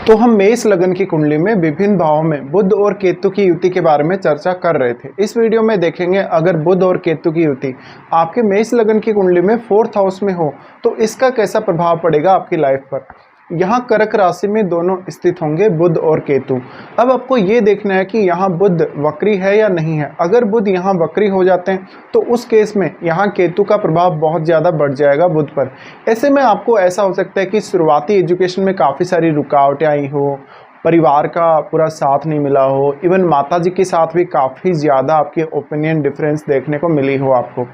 तो हम मेष लगन की कुंडली में विभिन्न भावों में बुध और केतु की युति के बारे में चर्चा कर रहे थे। इस वीडियो में देखेंगे अगर बुध और केतु की युति आपके मेष लगन की कुंडली में 4th हाउस में हो तो इसका कैसा प्रभाव पड़ेगा आपकी लाइफ पर। यहाँ कर्क राशि में दोनों स्थित होंगे बुध और केतु। अब आपको ये देखना है कि यहाँ बुध वक्री है या नहीं है। अगर बुध यहाँ वक्री हो जाते हैं तो उस केस में यहाँ केतु का प्रभाव बहुत ज़्यादा बढ़ जाएगा बुध पर। ऐसे में आपको ऐसा हो सकता है कि शुरुआती एजुकेशन में काफ़ी सारी रुकावटें आई हो, परिवार का पूरा साथ नहीं मिला हो, इवन माताजी के साथ भी काफ़ी ज़्यादा आपके ओपिनियन डिफरेंस देखने को मिली हो आपको,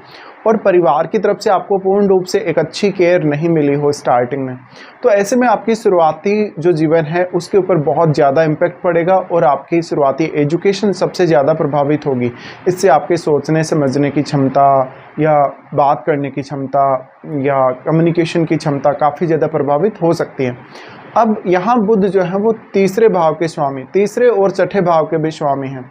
और परिवार की तरफ से आपको पूर्ण रूप से एक अच्छी केयर नहीं मिली हो स्टार्टिंग में। तो ऐसे में आपकी शुरुआती जो जीवन है उसके ऊपर बहुत ज़्यादा इम्पैक्ट पड़ेगा और आपकी शुरुआती एजुकेशन सबसे ज़्यादा प्रभावित होगी। इससे आपके सोचने समझने की क्षमता या बात करने की क्षमता या कम्युनिकेशन की क्षमता काफ़ी ज़्यादा प्रभावित हो सकती है। अब यहाँ बुध जो है वो तीसरे भाव के स्वामी, तीसरे और छठे भाव के भी स्वामी हैं।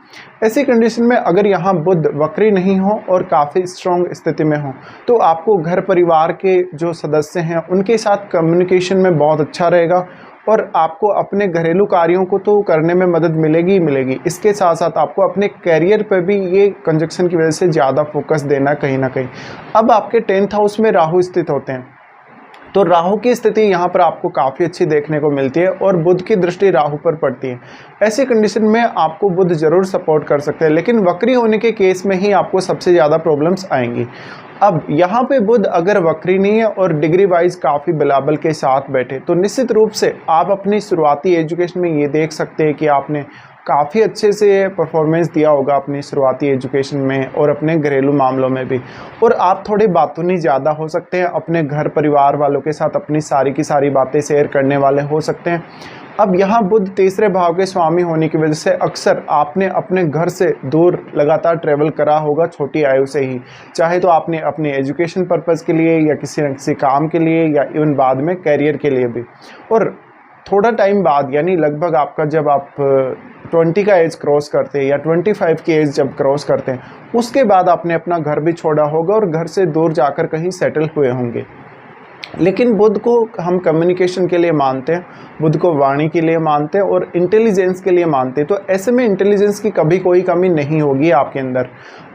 ऐसी कंडीशन में अगर यहाँ बुध वक्री नहीं हो और काफ़ी स्ट्रॉन्ग स्थिति में हो तो आपको घर परिवार के जो सदस्य हैं उनके साथ कम्युनिकेशन में बहुत अच्छा रहेगा और आपको अपने घरेलू कार्यों को तो करने में मदद मिलेगी ही मिलेगी। इसके साथ साथ आपको अपने कैरियर पर भी ये कंजक्शन की वजह से ज़्यादा फोकस देना कहीं ना कहीं। अब आपके 10th हाउस में राहु स्थित होते हैं तो राहु की स्थिति यहाँ पर आपको काफ़ी अच्छी देखने को मिलती है और बुध की दृष्टि राहु पर पड़ती है। ऐसी कंडीशन में आपको बुध जरूर सपोर्ट कर सकते हैं, लेकिन वक्री होने के केस में ही आपको सबसे ज़्यादा प्रॉब्लम्स आएंगी। अब यहाँ पे बुध अगर वक्री नहीं है और डिग्री वाइज काफ़ी बराबर के साथ बैठे तो निश्चित रूप से आप अपनी शुरुआती एजुकेशन में ये देख सकते हैं कि आपने काफ़ी अच्छे से परफॉर्मेंस दिया होगा अपनी शुरुआती एजुकेशन में और अपने घरेलू मामलों में भी, और आप थोड़े बातूनी ज़्यादा हो सकते हैं, अपने घर परिवार वालों के साथ अपनी सारी की सारी बातें शेयर करने वाले हो सकते हैं। अब यहाँ बुध तीसरे भाव के स्वामी होने की वजह से अक्सर आपने अपने घर से दूर लगातार ट्रैवल करा होगा छोटी आयु से ही, चाहे तो आपने अपने एजुकेशन पर्पज़ के लिए या किसी न किसी काम के लिए या इवन बाद में कैरियर के लिए भी। और थोड़ा टाइम बाद यानी लगभग आपका जब आप 20 का एज क्रॉस करते हैं या 25 की एज जब क्रॉस करते हैं उसके बाद आपने अपना घर भी छोड़ा होगा और घर से दूर जाकर कहीं सेटल हुए होंगे। लेकिन बुध को हम कम्युनिकेशन के लिए मानते हैं, बुध को वाणी के लिए मानते हैं और इंटेलिजेंस के लिए मानते हैं। तो ऐसे में इंटेलिजेंस की कभी कोई कमी नहीं होगी आपके अंदर।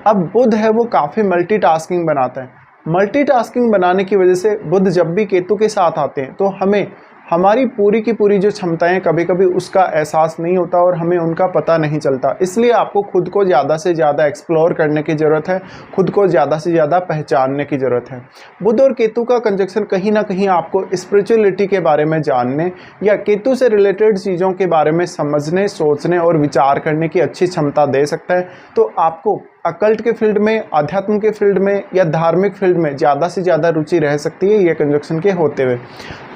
अब बुध है वो काफ़ी मल्टीटास्किंग बनाता है। मल्टीटास्किंग बनाने की वजह से बुध जब भी केतु के साथ आते हैं तो हमें हमारी पूरी की पूरी जो क्षमताएं कभी कभी उसका एहसास नहीं होता और हमें उनका पता नहीं चलता। इसलिए आपको खुद को ज़्यादा से ज़्यादा एक्सप्लोर करने की ज़रूरत है, खुद को ज़्यादा से ज़्यादा पहचानने की ज़रूरत है। बुध और केतु का कंजक्शन कहीं ना कहीं आपको स्पिरिचुअलिटी के बारे में जानने या केतु से रिलेटेड चीज़ों के बारे में समझने, सोचने और विचार करने की अच्छी क्षमता दे सकता है। तो आपको अकल्ट के फील्ड में, अध्यात्म के फील्ड में या धार्मिक फील्ड में ज़्यादा से ज़्यादा रुचि रह सकती है ये कंजक्शन के होते हुए।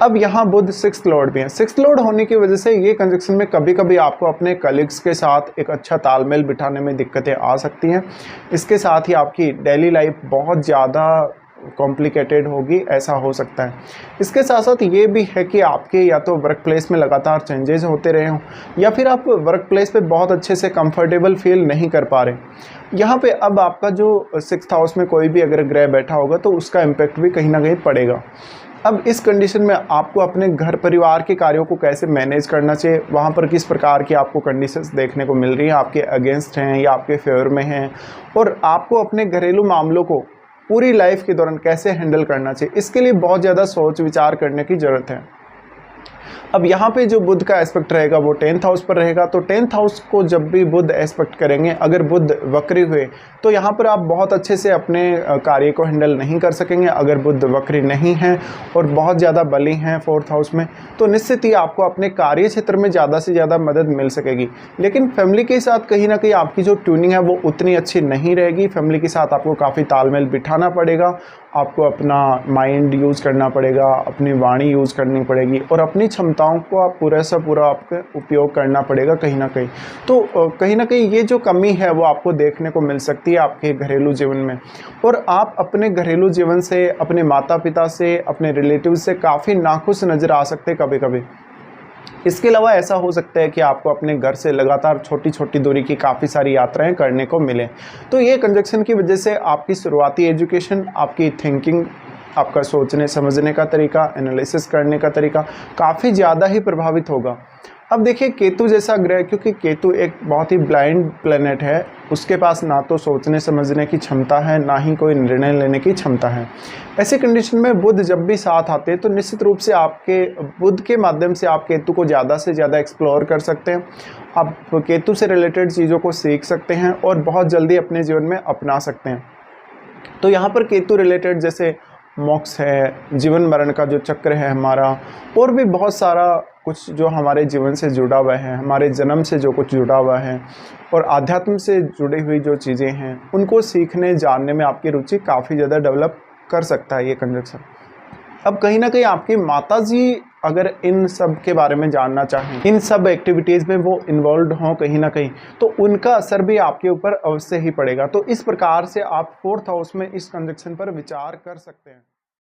अब यहाँ बुध 6th लॉर्ड भी है। 6th लॉर्ड होने की वजह से ये कंजक्शन में कभी कभी आपको अपने कलीग्स के साथ एक अच्छा तालमेल बिठाने में दिक्कतें आ सकती हैं। इसके साथ ही आपकी डेली लाइफ बहुत ज़्यादा कॉम्प्लिकेटेड होगी, ऐसा हो सकता है। इसके साथ साथ ये भी है कि आपके या तो वर्क प्लेस में लगातार चेंजेस होते रहे हों या फिर आप वर्क प्लेस पे बहुत अच्छे से कंफर्टेबल फील नहीं कर पा रहे। यहाँ पे अब आपका जो 6th हाउस में कोई भी अगर ग्रह बैठा होगा तो उसका इम्पैक्ट भी कहीं ना कहीं पड़ेगा। अब इस कंडीशन में आपको अपने घर परिवार के कार्यों को कैसे मैनेज करना चाहिए, वहाँ पर किस प्रकार की आपको कंडीशंस देखने को मिल रही हैं, आपके अगेंस्ट हैं या आपके फेवर में हैं, और आपको अपने घरेलू मामलों को पूरी लाइफ के दौरान कैसे हैंडल करना चाहिए, इसके लिए बहुत ज़्यादा सोच विचार करने की ज़रूरत है। अब यहाँ पे जो बुध का एस्पेक्ट रहेगा वो 10th हाउस पर रहेगा। तो 10th हाउस को जब भी बुध एस्पेक्ट करेंगे, अगर बुध वक्री हुए तो यहाँ पर आप बहुत अच्छे से अपने कार्य को हैंडल नहीं कर सकेंगे। अगर बुध वक्री नहीं है और बहुत ज़्यादा बली हैं 4th हाउस में तो निश्चित ही आपको अपने कार्य क्षेत्र में ज़्यादा से ज़्यादा मदद मिल सकेगी। लेकिन फैमिली के साथ कहीं ना कहीं आपकी जो ट्यूनिंग है वो उतनी अच्छी नहीं रहेगी। फैमिली के साथ आपको काफ़ी तालमेल बिठाना पड़ेगा, आपको अपना माइंड यूज़ करना पड़ेगा, अपनी वाणी यूज़ करनी पड़ेगी और अपनी क्षमताओं को आप पूरा सा पूरा आपको उपयोग करना पड़ेगा कहीं ना कहीं। तो कहीं ना कहीं ये जो कमी है वो आपको देखने को मिल सकती है आपके घरेलू जीवन में, और आप अपने घरेलू जीवन से, अपने माता पिता से, अपने रिलेटिव से काफ़ी नाखुश नज़र आ सकते हैं कभी कभी। इसके अलावा ऐसा हो सकता है कि आपको अपने घर से लगातार छोटी छोटी दूरी की काफ़ी सारी यात्राएं करने को मिले। तो ये कंजक्शन की वजह से आपकी शुरुआती एजुकेशन, आपकी थिंकिंग, आपका सोचने समझने का तरीका, एनालिसिस करने का तरीका काफ़ी ज़्यादा ही प्रभावित होगा। अब देखिए केतु जैसा ग्रह, क्योंकि केतु एक बहुत ही ब्लाइंड प्लेनेट है, उसके पास ना तो सोचने समझने की क्षमता है, ना ही कोई निर्णय लेने की क्षमता है। ऐसी कंडीशन में बुध जब भी साथ आते हैं तो निश्चित रूप से आपके बुध के माध्यम से आप केतु को ज़्यादा से ज़्यादा एक्सप्लोर कर सकते हैं। आप केतु से रिलेटेड चीज़ों को सीख सकते हैं और बहुत जल्दी अपने जीवन में अपना सकते हैं। तो यहाँ पर केतु रिलेटेड जैसे मोक्ष है, जीवन मरण का जो चक्र है हमारा, और भी बहुत सारा कुछ जो हमारे जीवन से जुड़ा हुआ है, हमारे जन्म से जो कुछ जुड़ा हुआ है और आध्यात्म से जुड़ी हुई जो चीज़ें हैं, उनको सीखने जानने में आपकी रुचि काफ़ी ज़्यादा डेवलप कर सकता है ये कंजक्शन। अब कहीं ना कहीं आपकी माताजी अगर इन सब के बारे में जानना चाहें, इन सब एक्टिविटीज़ में वो इन्वॉल्व हों कहीं ना कहीं, तो उनका असर भी आपके ऊपर अवश्य ही पड़ेगा। तो इस प्रकार से आप 4th हाउस में इस कंजक्शन पर विचार कर सकते हैं।